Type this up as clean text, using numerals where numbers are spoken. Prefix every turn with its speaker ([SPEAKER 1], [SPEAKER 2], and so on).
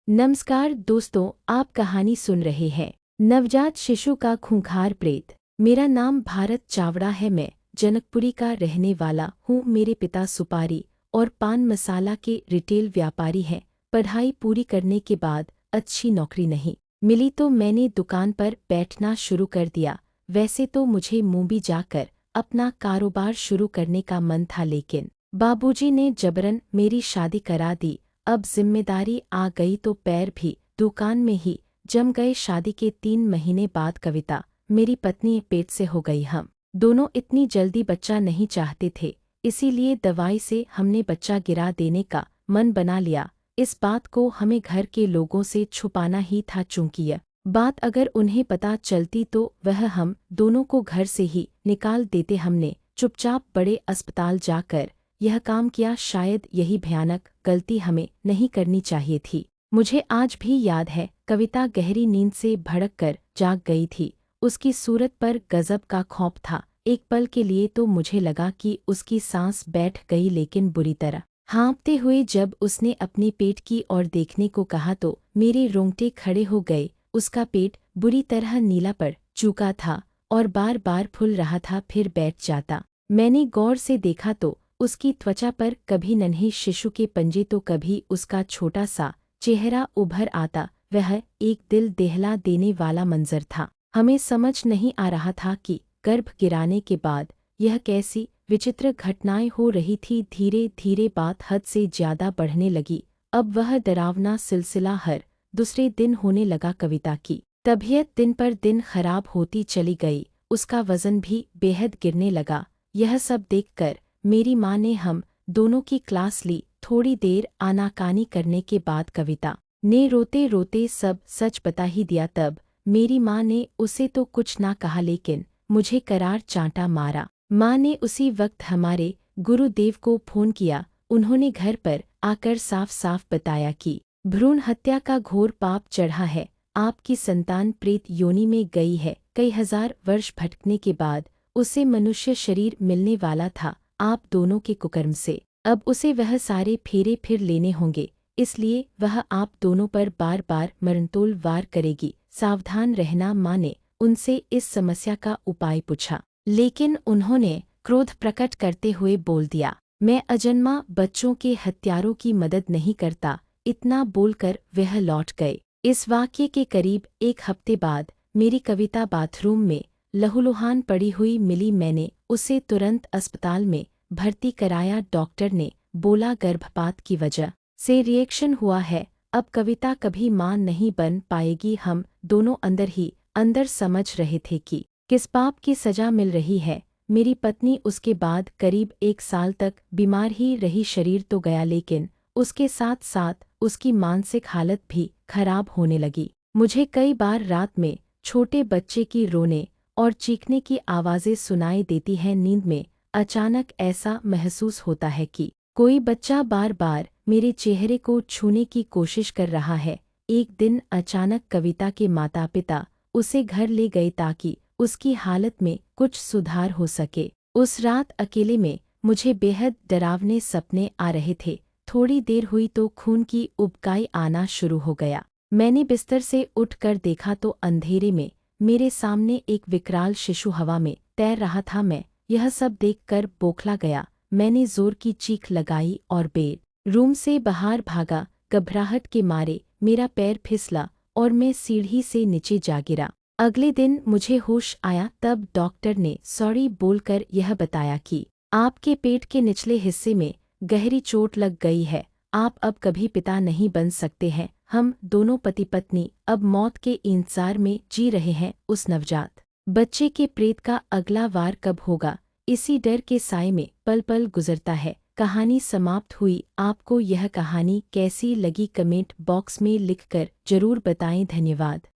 [SPEAKER 1] नमस्कार दोस्तों, आप कहानी सुन रहे हैं नवजात शिशु का खूंखार प्रेत। मेरा नाम भारत चावड़ा है। मैं जनकपुरी का रहने वाला हूँ। मेरे पिता सुपारी और पान मसाला के रिटेल व्यापारी हैं। पढ़ाई पूरी करने के बाद अच्छी नौकरी नहीं मिली तो मैंने दुकान पर बैठना शुरू कर दिया। वैसे तो मुझे मुंबई जाकर अपना कारोबार शुरू करने का मन था, लेकिन बाबूजी ने जबरन मेरी शादी करा दी। अब जिम्मेदारी आ गई तो पैर भी दुकान में ही जम गए। शादी के 3 महीने बाद कविता मेरी पत्नी पेट से हो गई। हम दोनों इतनी जल्दी बच्चा नहीं चाहते थे, इसीलिए दवाई से हमने बच्चा गिरा देने का मन बना लिया। इस बात को हमें घर के लोगों से छुपाना ही था, चूंकि यह बात अगर उन्हें पता चलती तो वह हम दोनों को घर से ही निकाल देते। हमने चुपचाप बड़े अस्पताल जाकर यह काम किया। शायद यही भयानक गलती हमें नहीं करनी चाहिए थी। मुझे आज भी याद है, कविता गहरी नींद से भड़क कर जाग गई थी। उसकी सूरत पर गजब का खौफ था। एक पल के लिए तो मुझे लगा कि उसकी सांस बैठ गई, लेकिन बुरी तरह हाँफते हुए जब उसने अपने पेट की ओर देखने को कहा तो मेरे रोंगटे खड़े हो गए। उसका पेट बुरी तरह नीला पड़ चुका था और बार बार फूल रहा था, फिर बैठ जाता। मैंने गौर से देखा तो उसकी त्वचा पर कभी नन्हे शिशु के पंजे तो कभी उसका छोटा सा चेहरा उभर आता। वह एक दिल दहला देने वाला मंजर था। हमें समझ नहीं आ रहा था कि गर्भ गिराने के बाद यह कैसी विचित्र घटनाएं हो रही थी। धीरे धीरे बात हद से ज्यादा बढ़ने लगी। अब वह डरावना सिलसिला हर दूसरे दिन होने लगा। कविता की तबीयत दिन पर दिन खराब होती चली गई। उसका वजन भी बेहद गिरने लगा। यह सब देखकर मेरी माँ ने हम दोनों की क्लास ली। थोड़ी देर आनाकानी करने के बाद कविता ने रोते रोते सब सच बता ही दिया। तब मेरी माँ ने उसे तो कुछ ना कहा, लेकिन मुझे करार चांटा मारा। माँ ने उसी वक्त हमारे गुरुदेव को फोन किया। उन्होंने घर पर आकर साफ साफ बताया कि भ्रूण हत्या का घोर पाप चढ़ा है। आपकी संतान प्रेत योनि में गई है। कई हजार वर्ष भटकने के बाद उसे मनुष्य शरीर मिलने वाला था। आप दोनों के कुकर्म से अब उसे वह सारे फेरे फिर लेने होंगे, इसलिए वह आप दोनों पर बार बार मरणतोल वार करेगी। सावधान रहना। माँ ने उनसे इस समस्या का उपाय पूछा, लेकिन उन्होंने क्रोध प्रकट करते हुए बोल दिया, मैं अजन्मा बच्चों के हत्यारों की मदद नहीं करता। इतना बोलकर वह लौट गए। इस वाक्य के करीब 1 हफ्ते बाद मेरी कविता बाथरूम में लहूलुहान पड़ी हुई मिली। मैंने उसे तुरंत अस्पताल में भर्ती कराया। डॉक्टर ने बोला गर्भपात की वजह से रिएक्शन हुआ है। अब कविता कभी मां नहीं बन पाएगी। हम दोनों अंदर ही अंदर समझ रहे थे कि किस पाप की सजा मिल रही है। मेरी पत्नी उसके बाद करीब 1 साल तक बीमार ही रही। शरीर तो गया, लेकिन उसके साथ साथ उसकी मानसिक हालत भी खराब होने लगी। मुझे कई बार रात में छोटे बच्चे की रोने और चीखने की आवाज़ें सुनाई देती हैं। नींद में अचानक ऐसा महसूस होता है कि कोई बच्चा बार बार मेरे चेहरे को छूने की कोशिश कर रहा है। एक दिन अचानक कविता के माता पिता उसे घर ले गए ताकि उसकी हालत में कुछ सुधार हो सके। उस रात अकेले में मुझे बेहद डरावने सपने आ रहे थे। थोड़ी देर हुई तो खून की उबकाई आना शुरू हो गया। मैंने बिस्तर से उठकर देखा तो अंधेरे में मेरे सामने एक विकराल शिशु हवा में तैर रहा था। मैं यह सब देखकर बौखला गया। मैंने जोर की चीख लगाई और बेड रूम से बाहर भागा। घबराहट के मारे मेरा पैर फिसला और मैं सीढ़ी से नीचे जा गिरा। अगले दिन मुझे होश आया, तब डॉक्टर ने सॉरी बोलकर यह बताया कि आपके पेट के निचले हिस्से में गहरी चोट लग गई है। आप अब कभी पिता नहीं बन सकते हैं। हम दोनों पति पत्नी अब मौत के इंतजार में जी रहे हैं। उस नवजात बच्चे के प्रेत का अगला वार कब होगा, इसी डर के साए में पल पल गुजरता है। कहानी समाप्त हुई। आपको यह कहानी कैसी लगी कमेंट बॉक्स में लिखकर जरूर बताएं। धन्यवाद।